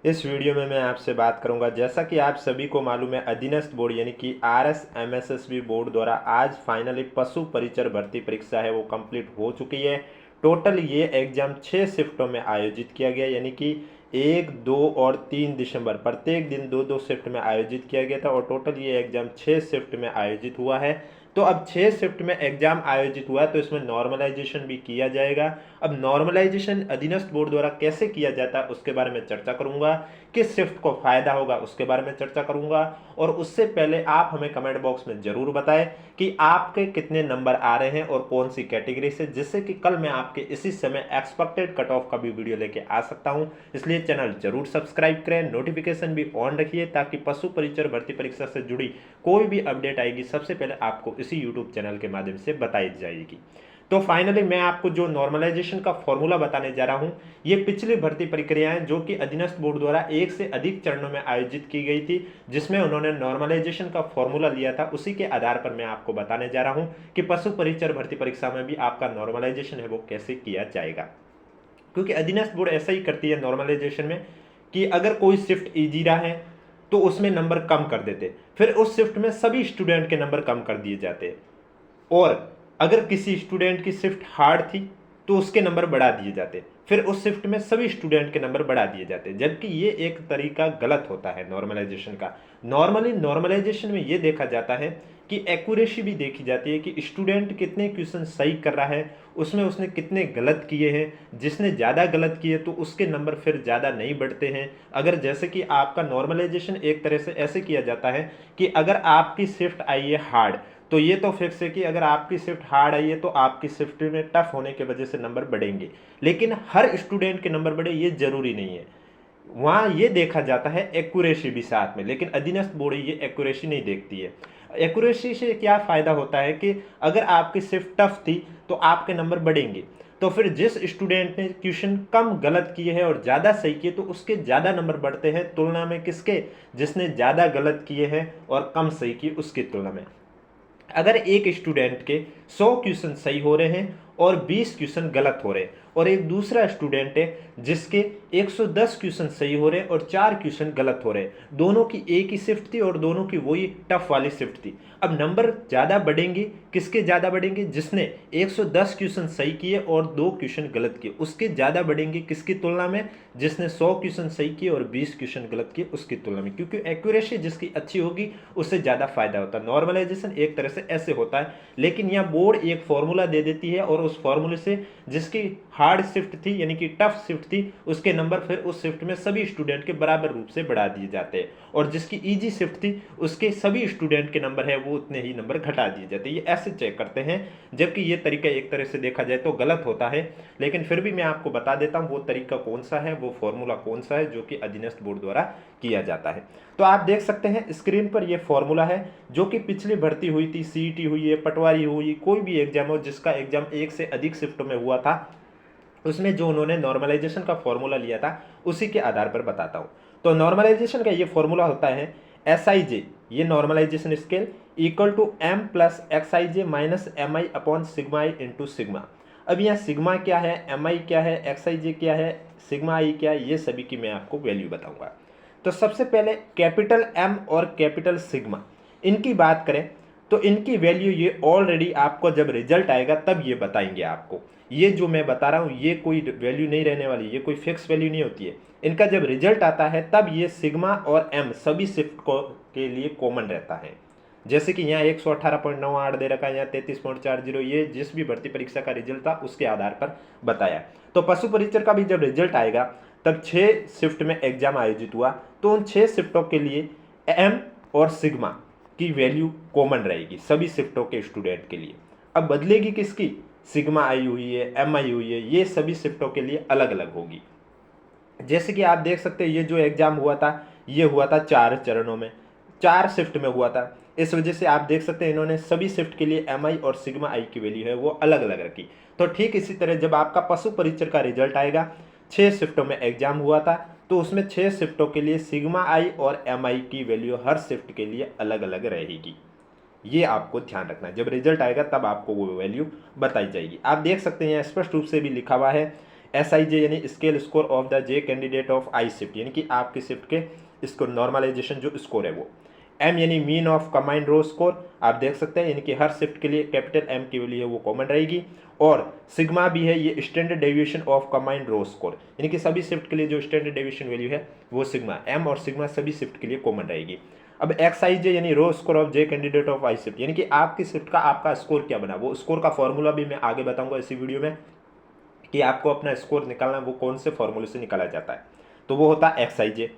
इस वीडियो में मैं आपसे बात करूंगा, जैसा कि आप सभी को मालूम है, अधीनस्थ बोर्ड यानी कि RSMSSB बोर्ड द्वारा आज फाइनली पशु परिचर भर्ती परीक्षा है वो कंप्लीट हो चुकी है। टोटल ये एग्जाम 6 शिफ्टों में आयोजित किया गया, यानी कि 1, 2 और 3 दिसंबर प्रत्येक दिन दो दो शिफ्ट में आयोजित किया गया था और टोटल ये एग्जाम 6 शिफ्ट में आयोजित हुआ है। तो अब 6 शिफ्ट में एग्जाम आयोजित हुआ है तो इसमें नॉर्मलाइजेशन भी किया जाएगा। अब नॉर्मलाइजेशन अधीनस्थ बोर्ड द्वारा कैसे किया जाता है उसके बारे में चर्चा करूंगा। किस शिफ्ट को फायदा होगा उसके बारे में चर्चा करूंगा। और उससे पहले आप हमें कमेंट बॉक्स में जरूर बताएं कि आपके कितने नंबर आ रहे हैं और कौन सी कैटेगरी से, जिससे कि कल मैं आपके इसी समय एक्सपेक्टेड कट ऑफ का भी वीडियो लेके आ सकता हूं। इसलिए चैनल जरूर सब्सक्राइब करें, नोटिफिकेशन भी ऑन रखिए ताकि पशु परिचर भर्ती परीक्षा से जुड़ी कोई भी अपडेट आएगी सबसे पहले आपको इसी यूट्यूब चैनल के माध्यम से बताई जाएगी। तो फाइनली मैं आपको जो नॉर्मलाइजेशन का फॉर्मूला बताने जा रहा हूं, ये पिछली भर्ती प्रक्रियाएं जो कि अधीनस्थ बोर्ड द्वारा एक से अधिक चरणों में आयोजित की गई थी, जिसमें उन्होंने नॉर्मलाइजेशन का फॉर्मूला लिया था, उसी के आधार पर मैं आपको बताने जा रहा हूं कि पशु परिचर भर्ती परीक्षा में भी आपका नॉर्मलाइजेशन है वो कैसे किया जाएगा। क्योंकि अधीनस्थ बोर्ड ऐसा ही करती है नॉर्मलाइजेशन में कि अगर कोई शिफ्ट इजी रहा है तो उसमें नंबर कम कर देते, फिर उस शिफ्ट में सभी स्टूडेंट के नंबर कम कर दिए जाते, और अगर किसी स्टूडेंट की शिफ्ट हार्ड थी तो उसके नंबर बढ़ा दिए जाते, फिर उस शिफ्ट में सभी स्टूडेंट के नंबर बढ़ा दिए जाते, जबकि ये एक तरीका गलत होता है नॉर्मलाइजेशन का। नॉर्मली नॉर्मलाइजेशन में ये देखा जाता है कि एक्यूरेसी भी देखी जाती है कि स्टूडेंट कितने क्वेश्चन सही कर रहा है, उसमें उसने कितने गलत किए हैं। जिसने ज़्यादा गलत किए तो उसके नंबर फिर ज़्यादा नहीं बढ़ते हैं। अगर जैसे कि आपका नॉर्मलाइजेशन एक तरह से ऐसे किया जाता है कि अगर आपकी शिफ्ट आई है हार्ड, तो ये तो फिक्स है कि अगर आपकी शिफ्ट हार्ड आई है तो आपकी शिफ्ट में टफ होने की वजह से नंबर बढ़ेंगे, लेकिन हर स्टूडेंट के नंबर बढ़े ये जरूरी नहीं है। वहाँ ये देखा जाता है एक्यूरेसी भी साथ में, लेकिन अधीनस्थ बोर्ड ये एक्यूरेसी नहीं देखती है। एक्यूरेसी से क्या फ़ायदा होता है कि अगर आपकी शिफ्ट टफ थी तो आपके नंबर बढ़ेंगे, तो फिर जिस स्टूडेंट ने क्वेश्चन कम गलत किए हैं और ज़्यादा सही किए तो उसके ज़्यादा नंबर बढ़ते हैं तुलना में किसके, जिसने ज़्यादा गलत किए हैं और कम सही किए उसकी तुलना में। अगर एक स्टूडेंट के 100 क्वेश्चन सही हो रहे हैं और 20 क्वेश्चन गलत हो रहे हैं, और एक दूसरा स्टूडेंट है जिसके 110 क्वेश्चन सही हो रहे हैं और 4 क्वेश्चन गलत हो रहे हैं, दोनों की एक ही शिफ्ट थी और दोनों की वही टफ वाली शिफ्ट थी, अब नंबर ज़्यादा बढ़ेंगे, किसके ज़्यादा बढ़ेंगे, जिसने 110 क्वेश्चन सही किए और 2 क्वेश्चन गलत किए उसके ज़्यादा बढ़ेंगे, किसकी तुलना में, जिसने 100 क्वेश्चन सही किए और 20 क्वेश्चन गलत किए उसकी तुलना में, क्योंकि एक्यूरेसी जिसकी अच्छी होगी उससे ज़्यादा फायदा होता है। नॉर्मलाइजेशन एक तरह से ऐसे होता है, लेकिन यह बोर्ड एक फॉर्मूला दे देती है और उस फॉर्मूले से जिसकी हार्ड शिफ्ट थी यानी कि टफ शिफ्ट थी उसके नंबर फिर उस शिफ्ट में सभी स्टूडेंट के बराबर रूप से बढ़ा दिए जाते हैं, और जिसकी इजी शिफ्ट थी उसके सभी स्टूडेंट के नंबर है वो उतने ही नंबर घटा दिए जाते हैं। ये ऐसे चेक करते हैं, जबकि ये तरीका एक तरह से देखा जाए तो गलत होता है, लेकिन फिर भी मैं आपको बता देता हूँ वो तरीका कौन सा है, वो फॉर्मूला कौन सा है जो कि अधीनस्थ बोर्ड द्वारा किया जाता है। तो आप देख सकते हैं स्क्रीन पर ये फॉर्मूला है जो कि पिछली भर्ती हुई थी, सीईटी हुई है, पटवारी हुई, कोई भी एग्जाम हो जिसका एग्जाम एक से अधिक शिफ्टों में हुआ था, उसमें जो उन्होंने नॉर्मलाइजेशन का फॉर्मूला लिया था उसी के आधार पर बताता हूँ। तो नॉर्मलाइजेशन का ये फॉर्मूला होता है SIJ, ये normalization scale, equal to M plus XIJ minus MI upon sigma I into sigma. अब यहाँ सिग्मा क्या है, MI क्या है, XIJ क्या है, सिग्मा आई क्या है, ये सभी की मैं आपको वैल्यू बताऊंगा। तो सबसे पहले कैपिटल M और कैपिटल सिग्मा, इनकी बात करें तो इनकी वैल्यू ये ऑलरेडी आपको जब रिजल्ट आएगा तब ये बताएंगे आपको। ये जो मैं बता रहा हूँ ये कोई वैल्यू नहीं रहने वाली, ये कोई फिक्स वैल्यू नहीं होती है। इनका जब रिजल्ट आता है तब ये सिग्मा और M सभी शिफ्ट को के लिए कॉमन रहता है। जैसे कि यहाँ 118.98 दे रखा है, यहाँ 33.40, ये जिस भी भर्ती परीक्षा का रिजल्ट था उसके आधार पर बताया। तो पशु परीक्षक का भी जब रिजल्ट आएगा तब 6 शिफ्ट में एग्जाम आयोजित हुआ, तो उन 6 शिफ्टों के लिए M और सिग्मा की वैल्यू कॉमन रहेगी सभी शिफ्टों के स्टूडेंट के लिए। अब बदलेगी किसकी, सिग्मा आई हुई है, एम आई हुई है, ये सभी शिफ्टों के लिए अलग अलग होगी। जैसे कि आप देख सकते हैं ये जो एग्जाम हुआ था ये हुआ था 4 चरणों में, 4 शिफ्ट में हुआ था, इस वजह से आप देख सकते हैं इन्होंने सभी शिफ्ट के लिए एम आई और सिग्मा आई की वैल्यू है वो अलग अलग रखी। तो ठीक इसी तरह जब आपका पशु परीक्षक का रिजल्ट आएगा, 6 शिफ्टों में एग्जाम हुआ था तो उसमें 6 शिफ्टों के लिए सिग्मा आई और एम आई की वैल्यू हर शिफ्ट के लिए अलग अलग रहेगी। ये आपको ध्यान रखना है, जब रिजल्ट आएगा तब आपको वो वैल्यू बताई जाएगी। आप देख सकते हैं यहाँ स्पष्ट रूप से भी लिखा हुआ है SIJ यानी scale score of the J candidate of I shift, यानी कि आपकी शिफ्ट के स्कोर नॉर्मलाइजेशन जो स्कोर है वो। M यानी mean of combined raw score, आप देख सकते हैं यानी कि हर शिफ्ट के लिए कैपिटल M की वैल्यू है वो कॉमन रहेगी। और सिग्मा भी है ये standard deviation of combined raw score, यानी कि सभी शिफ्ट के लिए जो स्टैंडर्ड डेविएशन वैल्यू है वो सिग्मा, M और सिग्मा सभी शिफ्ट के लिए कॉमन रहेगी। अब XIJ यानी raw score of J candidate of I shift, यानी कि आपकी शिफ्ट का आपका स्कोर क्या बना, वो स्कोर का फॉर्मूला भी मैं आगे बताऊंगा इसी वीडियो में कि आपको अपना स्कोर निकालना वो कौन से फॉर्मूले से निकाला जाता है। तो वो होता है XIJ।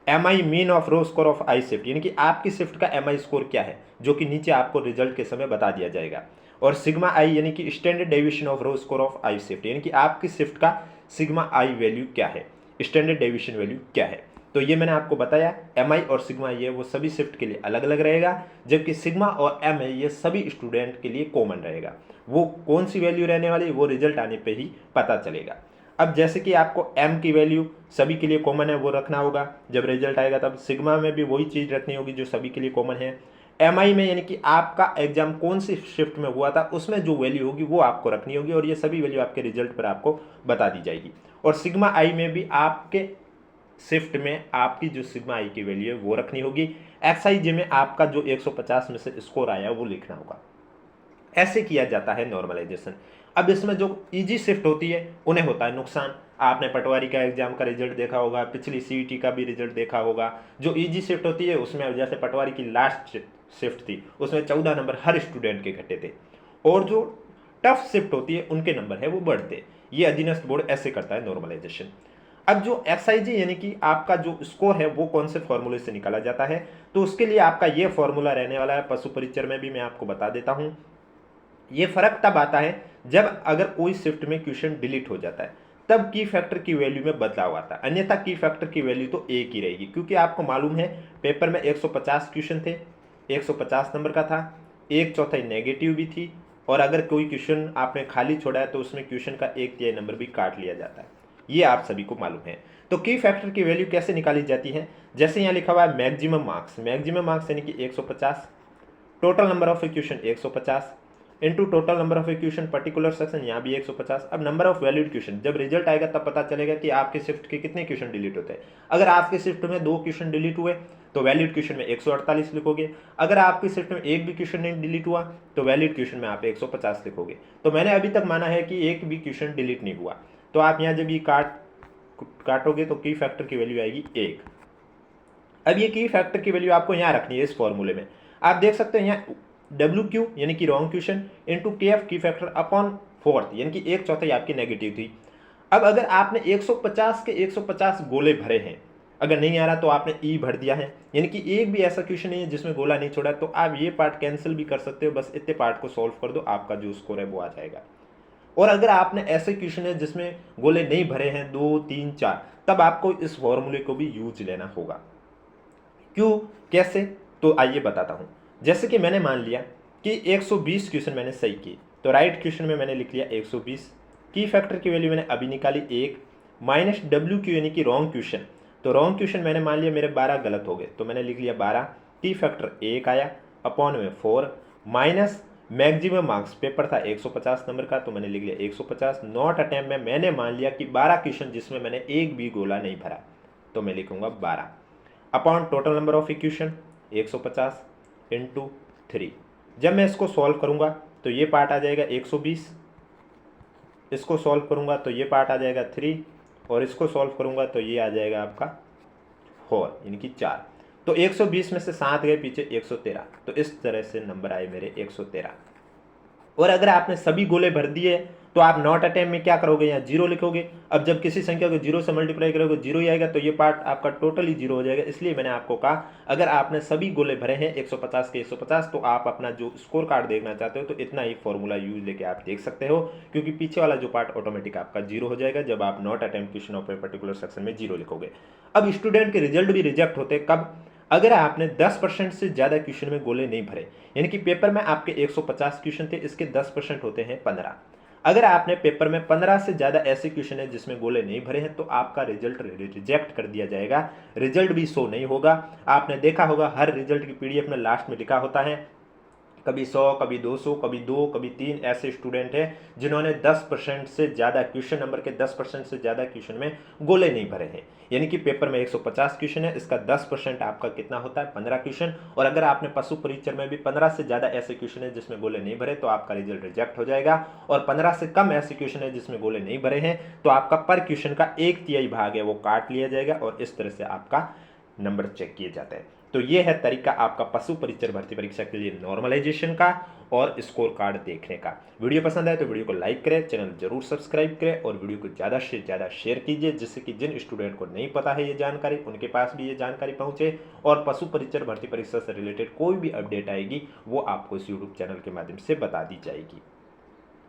MI mean of raw score of I shift, यानी कि आपकी शिफ्ट का MI स्कोर क्या है, जो कि नीचे आपको रिजल्ट के समय बता दिया जाएगा। और सिग्मा आई यानी कि standard deviation of raw score of I shift, यानी कि आपकी शिफ्ट का सिग्मा आई वैल्यू क्या है, स्टैंडर्ड डेविएशन वैल्यू क्या है। तो ये मैंने आपको बताया, MI और सिग्मा ये वो सभी शिफ्ट के लिए अलग अलग रहेगा, जबकि सिग्मा और MI ये सभी स्टूडेंट के लिए कॉमन रहेगा। वो कौन सी वैल्यू रहने वाली वो रिजल्ट आने पे ही पता चलेगा। अब जैसे कि आपको M की वैल्यू सभी के लिए कॉमन है वो रखना होगा, जब रिजल्ट आएगा तब सिग्मा में भी वही चीज़ रखनी होगी जो सभी के लिए कॉमन है। MI में यानी कि आपका एग्जाम कौन सी शिफ्ट में हुआ था उसमें जो वैल्यू होगी वो आपको रखनी होगी, और ये सभी वैल्यू आपके रिजल्ट पर आपको बता दी जाएगी। और सिग्मा आई में भी आपके शिफ्ट में आपकी जो सिग्मा आई की वैल्यू है वो रखनी होगी। XIJ में आपका जो 150 में से स्कोर आया वो लिखना होगा। ऐसे किया जाता है नॉर्मलाइजेशन। अब इसमें जो इजी शिफ्ट होती है उन्हें होता है नुकसान। आपने पटवारी का एग्जाम का रिजल्ट देखा होगा, पिछली CET का भी रिजल्ट देखा होगा। जो इजी शिफ्ट होती है उसमें जैसे पटवारी की लास्ट शिफ्ट थी उसमें 14 नंबर हर स्टूडेंट के घटे थे, और जो टफ शिफ्ट होती है उनके नंबर है वो बढ़ते। ये अधीनस्थ बोर्ड ऐसे करता है नॉर्मलाइजेशन। अब जो XIJ यानी कि आपका जो स्कोर है वो कौन से फॉर्मूले से निकाला जाता है, तो उसके लिए आपका ये फॉर्मूला रहने वाला है, पशु परिचर में भी मैं आपको बता देता हूँ। ये फर्क तब आता है जब अगर कोई शिफ्ट में क्वेश्चन डिलीट हो जाता है, तब की फैक्टर की वैल्यू में बदलाव आता है, अन्यथा की फैक्टर की वैल्यू तो एक ही रहेगी। क्योंकि आपको मालूम है पेपर में 150 क्वेश्चन थे, 150 नंबर का था, एक चौथाई नेगेटिव भी थी, और अगर कोई क्वेश्चन आपने खाली छोड़ा है तो उसमें क्वेश्चन का 1/3 नंबर भी काट लिया जाता है, ये आप सभी को मालूम है। तो की फैक्टर की वैल्यू कैसे निकाली जाती है, जैसे यहाँ लिखा हुआ है मैक्सिमम मार्क्स, मैक्सिमम मार्क्स यानी कि 150, total number of question 150 into total number of question particular section, यहाँ भी 150। अब नंबर ऑफ वैलिड क्वेश्चन, जब रिजल्ट आएगा तब पता चलेगा कि आपके शिफ्ट के कितने क्वेश्चन डिलीट होते हैं। अगर आपके शिफ्ट में 2 क्वेश्चन डिलीट हुए तो वैलिड क्वेश्चन में 148 लिखोगे। अगर आपकी शिफ्ट में एक भी क्वेश्चन नहीं डिलीट हुआ तो वैलिड क्वेश्चन में आप 150 लिखोगे। तो मैंने अभी तक माना है कि एक भी क्वेश्चन डिलीट नहीं हुआ, तो आप यहाँ जब ये काटोगे तो की फैक्टर की वैल्यू आएगी 1। अब ये की फैक्टर की वैल्यू आपको यहाँ रखनी है इस फॉर्मूले में। आप देख सकते हैं यहाँ WQ यानी कि रॉन्ग क्वेश्चन इंटू KF की फैक्टर अपॉन 4 यानी कि 1/4 आपकी नेगेटिव थी। अब अगर आपने 150 के 150 गोले भरे हैं, अगर नहीं आ रहा तो आपने E भर दिया है, यानी कि एक भी ऐसा क्वेश्चन नहीं है जिसमें गोला नहीं छोड़ा, तो आप ये पार्ट कैंसिल भी कर सकते हो, बस इतने पार्ट को सॉल्व कर दो, आपका जो स्कोर है वो आ जाएगा। और अगर आपने ऐसे क्वेश्चन है जिसमें गोले नहीं भरे हैं 2, 3, 4, तब आपको इस फॉर्मूले को भी यूज लेना होगा। क्यों, कैसे, तो आइए बताता हूँ। जैसे कि मैंने मान लिया कि 120 क्वेश्चन मैंने सही किए, तो राइट क्वेश्चन में मैंने लिख लिया 120, की फैक्टर की वैल्यू मैंने अभी निकाली 1, माइनस WQ यानी कि रॉन्ग क्वेश्चन, तो रॉन्ग क्वेश्चन मैंने मान लिया मेरे 12 गलत हो गए, तो मैंने लिख लिया 12, की फैक्टर 1 आया, अपॉन में 4, माइनस मैक्सिमम मार्क्स, पेपर था 150 नंबर का तो मैंने लिख लिया 150, नॉट अटेम्प्ट में मैंने मान लिया कि 12 क्वेश्चन जिसमें मैंने एक भी गोला नहीं भरा, तो मैं लिखूंगा 12, upon total number of equation 150 into 3। जब मैं इसको सॉल्व करूंगा तो ये पार्ट आ जाएगा 120, इसको सॉल्व करूंगा तो ये पार्ट आ जाएगा 3, और इसको सॉल्व करूंगा तो ये आ जाएगा आपका 4 यानी कि 4। तो 120 में से 7 गए पीछे 113, तो इस तरह से नंबर आए मेरे 113। और अगर आपने सभी गोले भर दिए तो आप नॉट अटेम्प्ट में क्या करोगे, यहाँ 0 लिखोगे। अब जब किसी संख्या को 0 से मल्टीप्लाई करोगे 0 ही आएगा, तो ये पार्ट आपका टोटली 0 हो जाएगा। इसलिए मैंने आपको कहा अगर आपने सभी गोले भरे हैं 150 के 150, तो आप अपना जो स्कोर कार्ड देखना चाहते हो तो इतना ही फॉर्मूला यूज लेके आप देख सकते हो, क्योंकि पीछे वाला जो पार्ट ऑटोमेटिक आपका 0 हो जाएगा जब आप not attempt question of a particular section में 0 लिखोगे। अब स्टूडेंट के रिजल्ट भी रिजेक्ट होते कब, अगर आपने 10% से ज़्यादा क्वेश्चन में गोले नहीं भरे, यानी कि पेपर में आपके 150 क्वेश्चन थे, इसके 10% होते हैं 15। अगर आपने पेपर में 15 से ज़्यादा ऐसे क्वेश्चन है जिसमें गोले नहीं भरे हैं, तो आपका रिजल्ट रिजेक्ट कर दिया जाएगा, रिजल्ट भी शो नहीं होगा। आपने देखा होगा हर रिजल्ट की PDF में लास्ट में लिखा होता है कभी 100, कभी 200, कभी 2, कभी 3 ऐसे स्टूडेंट हैं जिन्होंने 10% से ज़्यादा क्वेश्चन नंबर के 10% से ज़्यादा क्वेश्चन में गोले नहीं भरे हैं। यानी कि पेपर में 150 क्वेश्चन है, इसका 10% आपका कितना होता है, 15 क्वेश्चन। और अगर आपने पशु परीक्षण में भी 15 से ज़्यादा ऐसे क्वेश्चन है जिसमें गोले नहीं भरे तो आपका रिजल्ट रिजेक्ट हो जाएगा। और 15 से कम ऐसे क्वेश्चन है जिसमें गोले नहीं भरे हैं तो आपका पर क्वेश्चन का 1/3 भाग है वो काट लिया जाएगा और इस तरह से आपका नंबर चेक किए जाते हैं। तो ये है तरीका आपका पशु परीक्षण भर्ती परीक्षा के लिए नॉर्मलाइजेशन का और स्कोर कार्ड देखने का। वीडियो पसंद आए तो वीडियो को लाइक करें, चैनल जरूर सब्सक्राइब करें और वीडियो को ज़्यादा से ज़्यादा शेयर कीजिए जिससे कि जिन स्टूडेंट को नहीं पता है ये जानकारी उनके पास भी ये जानकारी पहुंचे और पशु परीक्षण भर्ती परीक्षा से रिलेटेड कोई भी अपडेट आएगी वो आपको इस यूट्यूब चैनल के माध्यम से बता दी जाएगी।